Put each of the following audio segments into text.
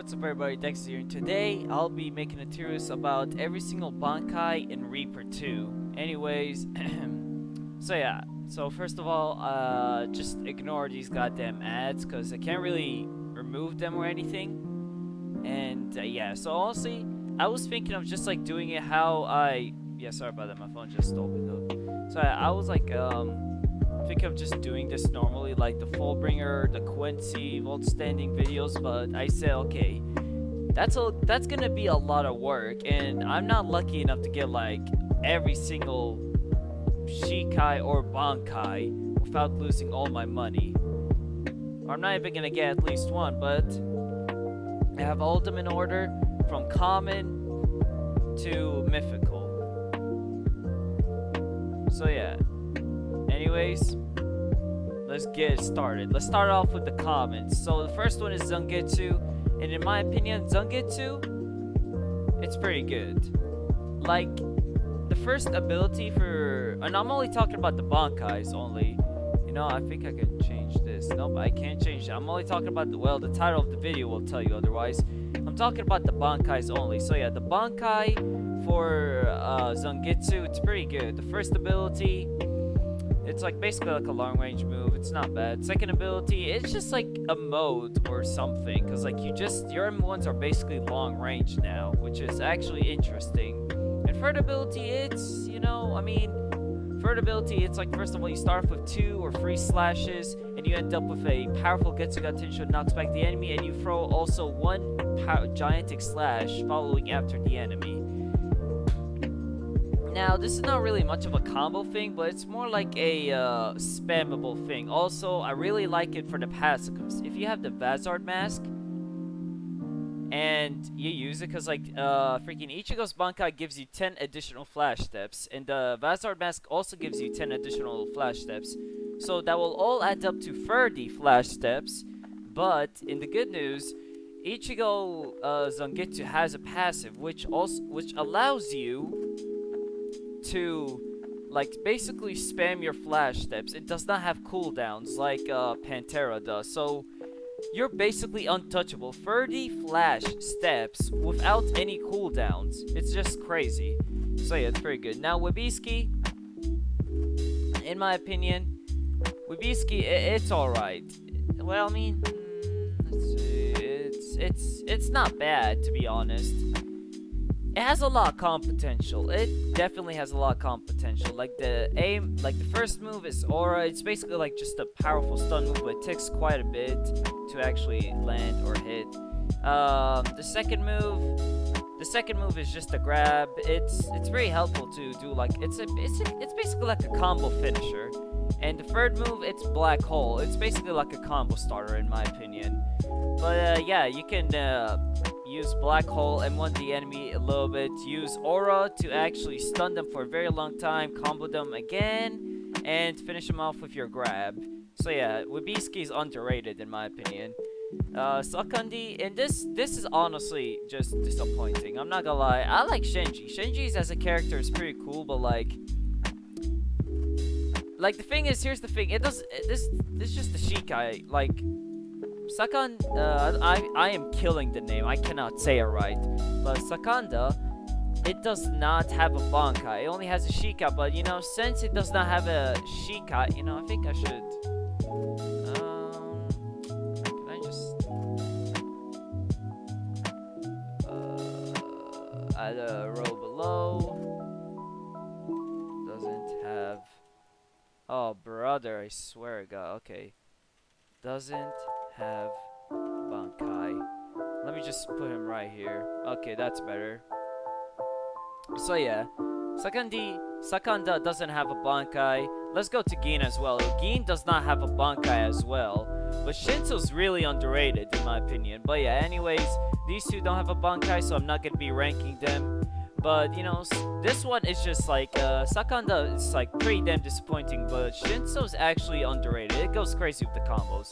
What's up everybody, Dex here, and today I'll be making a series about every single Bankai in Reaper 2. Anyways, so first of all, just ignore these goddamn ads, because I can't really remove them or anything. And so honestly, I was thinking of just like doing it how sorry about that, my phone just stole me though. So I was like, think of just doing this normally, like the Fullbringer, the Quincy, Vault Standing videos, but I said, okay, that's gonna be a lot of work, and I'm not lucky enough to get like every single Shikai or Bankai without losing all my money. Or I'm not even gonna get at least one, but I have all of them in order from common to mythical. So yeah. Anyways, let's get started. Let's start off with the comments. So the first one is Zangetsu, and in my opinion, Zangetsu, it's pretty good. Like, the first ability for, and I'm only talking about the Bankais only. You know, I think I can change this. Nope, I can't change it. I'm only talking about the title of the video will tell you otherwise. I'm talking about the Bankais only. So yeah, the Bankai for Zangetsu, it's pretty good. The first ability, it's like basically like a long range move. It's not bad. Second ability, it's just like a mode or something, because like your M1s are basically long range now, which is actually interesting. And third ability, it's, you know, I mean, third ability, it's like first of all you start off with 2 or 3 slashes, and you end up with a powerful Getsuga Tensho knocks back the enemy, and you throw also one gigantic slash following after the enemy. Now, this is not really much of a combo thing, but it's more like a spammable thing. Also, I really like it for the passives. If you have the Vazard mask and you use it, because like freaking Ichigo's Bankai gives you 10 additional flash steps, and the Vazard mask also gives you 10 additional flash steps. So that will all add up to 30 flash steps. But in the good news, Ichigo Zangetsu has a passive which allows you to like basically spam your flash steps. It does not have cooldowns like Pantera does, so you're basically untouchable. 30 flash steps without any cooldowns. It's just crazy. So yeah, it's pretty good. Now Wabisky, in my opinion, Wabisky, it's alright. Well, I mean, let's see, it's not bad, to be honest. It has a lot of comp potential. It definitely has a lot of comp potential. Like the aim, like the first move is Aura. It's basically like just a powerful stun move, but it takes quite a bit to actually land or hit. The second move is just a grab. It's very helpful to do, like it's basically like a combo finisher. And the third move, it's Black Hole. It's basically like a combo starter in my opinion. But yeah, you can use Black Hole, M1 the enemy a little bit, use Aura to actually stun them for a very long time, combo them again, and finish them off with your grab. So yeah, Wabisky is underrated in my opinion. Sakandi, and this is honestly just disappointing. I'm not gonna lie, I like Shenji. Shenji's as a character is pretty cool, but like the thing is, here's the thing, this is just the Shikai, like Sakan, I am killing the name, I cannot say it right, but Sakanda, it does not have a Bankai, it only has a Shika, but you know, since it does not have a Shika, you know, I think I should, can I just, add a row below, doesn't have, oh brother, I swear to God, okay, doesn't have Bankai. Let me just put him right here. Okay, that's better. So yeah, Sakanda doesn't have a Bankai. Let's go to Gin as well. Gin does not have a Bankai as well, but Shinso's really underrated in my opinion. But yeah, anyways, these two don't have a Bankai, so I'm not gonna be ranking them. But you know, this one is just like Sakanda is like pretty damn disappointing, but Shinso's actually underrated. It goes crazy with the combos.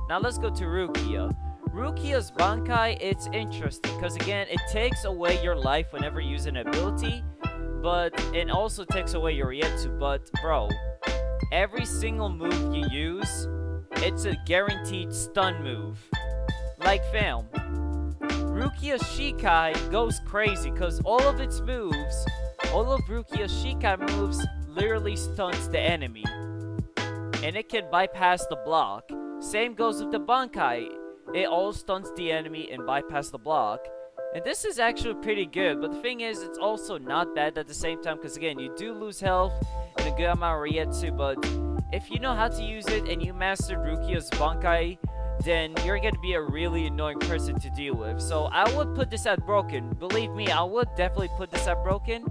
Now let's go to Rukia. Rukia's Bankai, it's interesting because again, it takes away your life whenever you use an ability, but it also takes away your Rietsu. But bro, every single move you use, it's a guaranteed stun move. Like fam, Rukia's Shikai goes crazy because all of its moves, all of Rukia's Shikai moves literally stuns the enemy. And it can bypass the block. Same goes with the Bankai. It all stuns the enemy and bypass the block. And this is actually pretty good, but the thing is, it's also not bad at the same time, because again, you do lose health and a good amount of Rietsu, but if you know how to use it and you mastered Rukia's Bankai, then you're going to be a really annoying person to deal with. So I would put this at broken. Believe me, I would definitely put this at broken,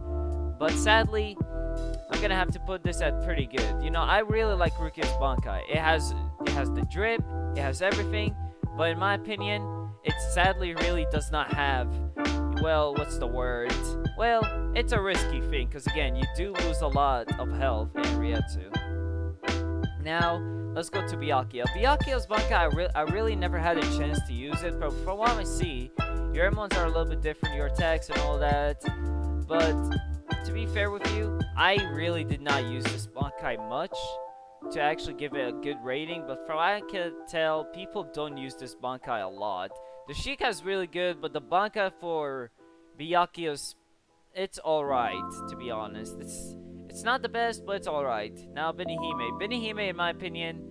but sadly, I'm going to have to put this at pretty good. You know, I really like Rukia's Bankai. It has the drip, it has everything, but in my opinion, it sadly really does not have, well, what's the word? Well, it's a risky thing, because again, you do lose a lot of health in Rietsu. Now, let's go to Byakuya. Byakuya's Bankai, I really never had a chance to use it, but from what I see, your M1s are a little bit different, your attacks and all that, but to be fair with you, I really did not use this Bankai much to actually give it a good rating, but from what I can tell, people don't use this Bankai a lot. The Sheikah is really good, but the Bankai for Byakuya's, it's alright, to be honest. It's not the best, but it's alright. Now, Benihime. Benihime, in my opinion,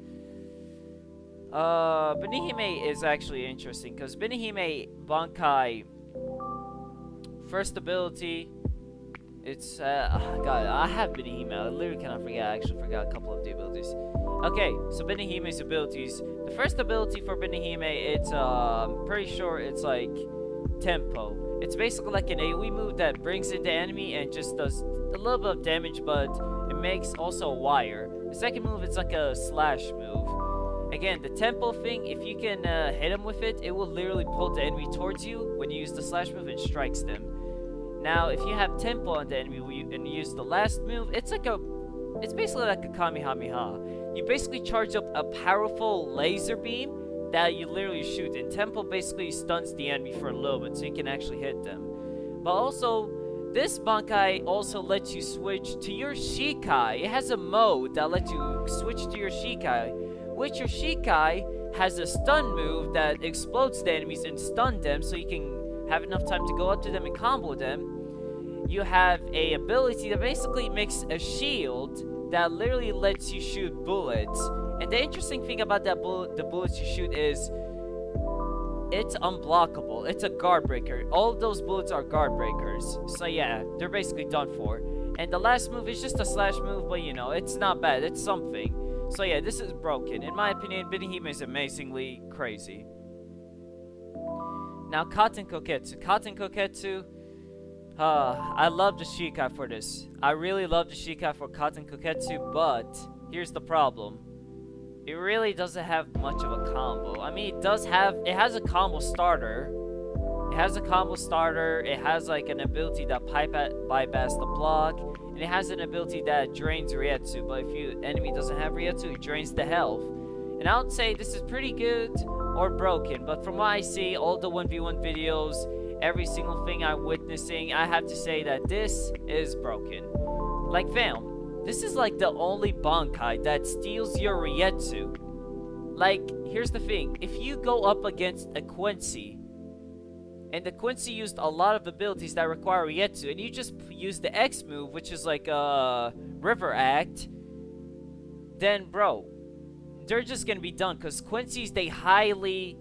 Benihime is actually interesting, because Benihime Bankai, first ability, it's, God, I have Benihime. I literally cannot forget. I actually forgot a couple of the abilities. Okay, so Benihime's abilities. The first ability for Benihime, it's, pretty sure it's like Tempo. It's basically like an AoE move that brings in the enemy and just does a little bit of damage, but it makes also a wire. The second move, it's like a slash move. Again, the Tempo thing, if you can hit him with it, it will literally pull the enemy towards you when you use the slash move and strikes them. Now, if you have Tempo on the enemy and you use the last move, it's basically like a Kamehameha. You basically charge up a powerful laser beam that you literally shoot, and Tempo basically stuns the enemy for a little bit so you can actually hit them. But also, this Bankai also lets you switch to your Shikai. It has a mode that lets you switch to your Shikai, which your Shikai has a stun move that explodes the enemies and stun them so you can have enough time to go up to them and combo them. You have a ability that basically makes a shield that literally lets you shoot bullets. And the interesting thing about the bullets you shoot is it's unblockable. It's a guard breaker. All of those bullets are guard breakers. So yeah, they're basically done for. And the last move is just a slash move, but you know, it's not bad. It's something. So yeah, this is broken. In my opinion, Benihime is amazingly crazy. Now, Katen Koketsu. Katen Koketsu, I love the Shikai for this. I really love the Shikai for Katen Koketsu, but here's the problem. It really doesn't have much of a combo. I mean, it has a combo starter. It has like an ability that bypass the block, and it has an ability that drains Rietsu, but if your enemy doesn't have Rietsu, it drains the health. And I would say this is pretty good or broken, but from what I see, all the 1v1 videos, every single thing I'm witnessing, I have to say that this is broken. Like, fam, this is like the only Bankai that steals your Rietsu. Like, here's the thing, if you go up against a Quincy, and the Quincy used a lot of abilities that require Rietsu, and you just use the X move, which is like a River Act, then bro, they're just gonna be done, because Quincy's, they highly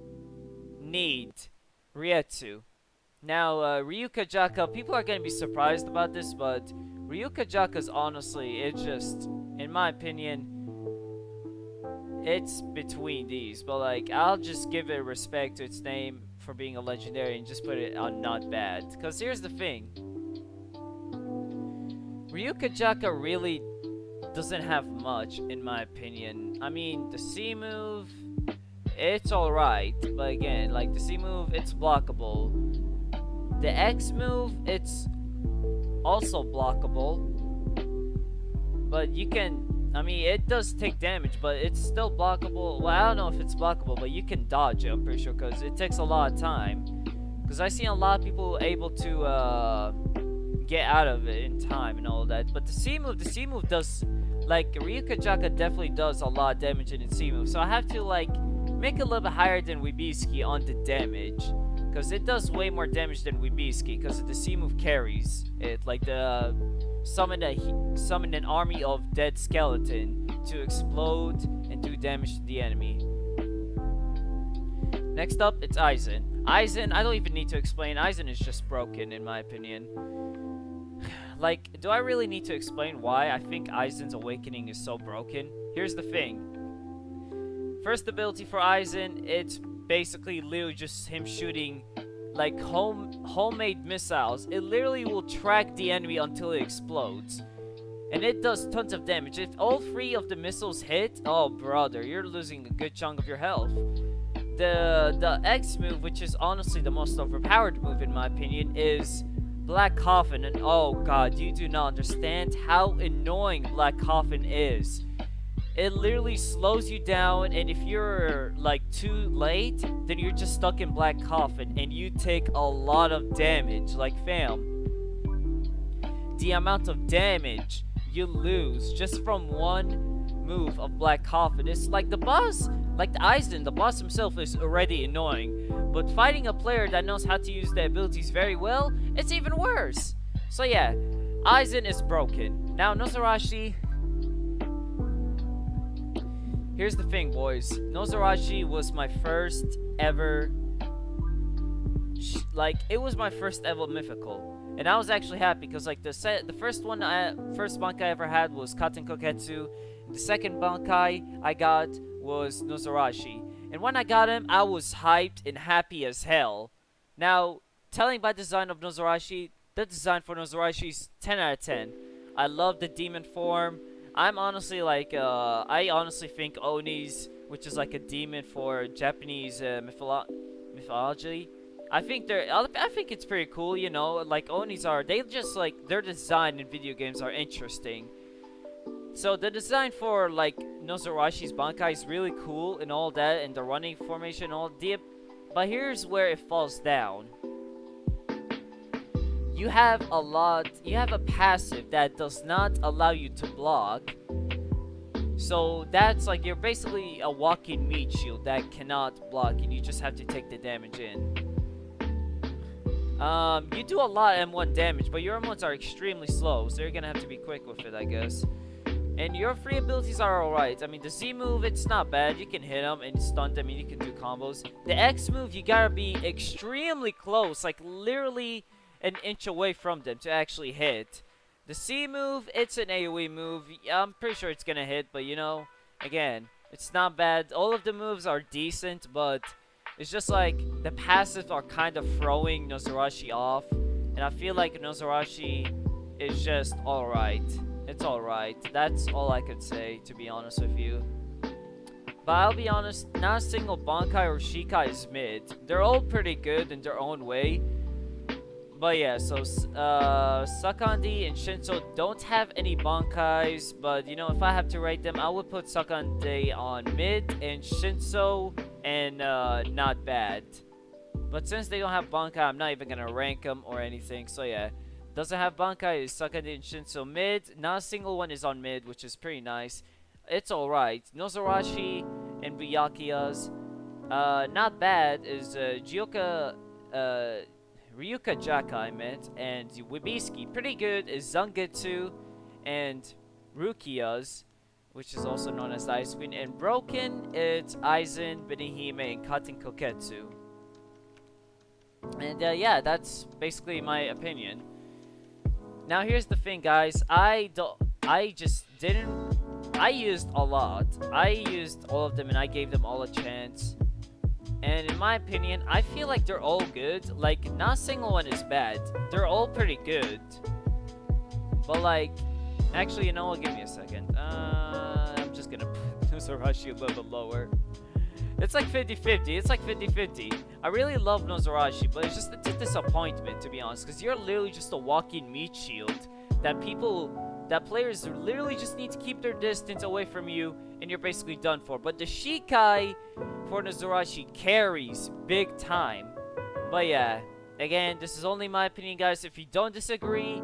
need Rietsu. Now, Ryuka Jaka, people are gonna be surprised about this, but Ryuka Jaka's honestly, it's just, in my opinion, it's between these, but like, I'll just give it respect to its name for being a legendary and just put it on not bad. Because here's the thing, Ryuka Jaka really doesn't have much, in my opinion. I mean, the C move, it's alright, but again, like the C move, it's blockable. The X move, it's also blockable, but you can, I mean, it does take damage, but it's still blockable. Well, I don't know if it's blockable, but you can dodge it, I'm pretty sure, because it takes a lot of time. Because I've seen a lot of people able to get out of it in time and all that. But the C move does, like, Ryuka Jaka definitely does a lot of damage in its C move. So I have to, like, make it a little bit higher than Wibisuki on the damage. because it does way more damage than Wibiski, because the C move carries it, like the summon an army of dead skeleton to explode and do damage to the enemy. Next up, it's Aizen. Aizen, I don't even need to explain. Aizen is just broken, in my opinion. Like, do I really need to explain why I think Aizen's awakening is so broken? Here's the thing. First ability for Aizen, it's basically literally just him shooting like homemade missiles. It literally will track the enemy until it explodes. And it does tons of damage. If all 3 of the missiles hit, oh brother, you're losing a good chunk of your health. The X move, which is honestly the most overpowered move in my opinion, is Black Coffin. And oh god, you do not understand how annoying Black Coffin is. It literally slows you down, and if you're like too late, then you're just stuck in Black Coffin and you take a lot of damage. Like fam, the amount of damage you lose just from one move of Black Coffin is like the boss, like the Aizen, the boss himself is already annoying, but fighting a player that knows how to use the abilities very well, it's even worse. So yeah, Aizen is broken. Now Nozarashi, here's the thing, boys. Nozarashi was my first ever, it was my first ever mythical. And I was actually happy because like the first Bankai I ever had was Katen Koketsu. The second Bankai I got was Nozarashi. And when I got him, I was hyped and happy as hell. Now, telling by design of Nozarashi, the design for Nozarashi is 10 out of 10. I love the demon form. I'm honestly like, I honestly think Onis, which is like a demon for Japanese mythology, I think it's pretty cool, you know, like Onis they just like, their design in video games are interesting. So the design for like Nozarashi's Bankai is really cool and all that, and the running formation and all that, but here's where it falls down. You have a passive that does not allow you to block. So that's like, you're basically a walking meat shield that cannot block, and you just have to take the damage in. You do a lot of M1 damage, but your M1s are extremely slow, so you're gonna have to be quick with it, I guess. And your free abilities are alright. I mean, the Z move, it's not bad. You can hit them and stun them, and you can do combos. The X move, you gotta be extremely close, like literally an inch away from them to actually hit. The C move, it's an AoE move. I'm pretty sure it's gonna hit, but you know, again, it's not bad. All of the moves are decent, but it's just like the passives are kind of throwing Nozarashi off, and I feel like Nozarashi is just alright. It's alright. That's all I could say, to be honest with you. But I'll be honest, not a single Bankai or Shikai is mid. They're all pretty good in their own way. But yeah, so Sakandi and Shinso don't have any Bankais, but you know, if I have to rate them, I would put Sakandi on mid and Shinso and not bad. But since they don't have Bankai, I'm not even gonna rank them or anything. So yeah, doesn't have Bankai is Sakandi and Shinso mid. Not a single one is on mid, which is pretty nice. It's alright. Nozarashi and Byakuya's not bad is Ryuka Jaka, I meant, and Wibiski. Pretty good is Zangetsu and Rukia's, which is also known as the Ice Queen. And broken, it's Aizen, Benihime, and Katen Koketsu. And yeah, that's basically my opinion. Now here's the thing, guys. I used a lot. I used all of them, and I gave them all a chance. And in my opinion, I feel like they're all good. Like, not a single one is bad. They're all pretty good. But like, actually, you know what? Give me a second. I'm just gonna put Nozarashi a little bit lower. It's like 50-50. It's like 50-50. I really love Nozarashi, but it's just a disappointment, to be honest. Because you're literally just a walking meat shield that players literally just need to keep their distance away from you, and you're basically done for. But the Shikai for Nozarashi carries big time. But yeah, again, this is only my opinion, guys. If you don't disagree,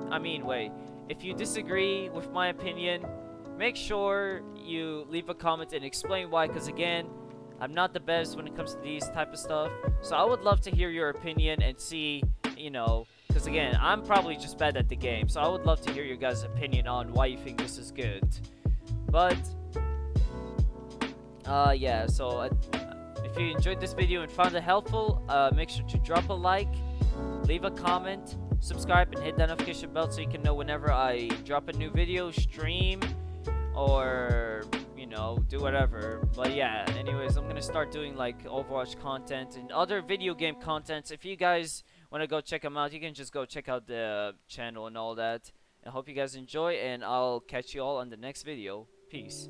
if you disagree with my opinion, make sure you leave a comment and explain why, because again, I'm not the best when it comes to these type of stuff. So I would love to hear your opinion and see, because again, I'm probably just bad at the game. So I would love to hear your guys' opinion on why you think this is good. But yeah. So if you enjoyed this video and found it helpful, make sure to drop a like, leave a comment, subscribe, and hit that notification bell so you can know whenever I drop a new video, stream, or do whatever. But yeah, anyways, I'm gonna start doing like Overwatch content and other video game contents. If you guys want to go check them out, you can just go check out the channel and all that. I hope you guys enjoy, and I'll catch you all on the next video. Peace.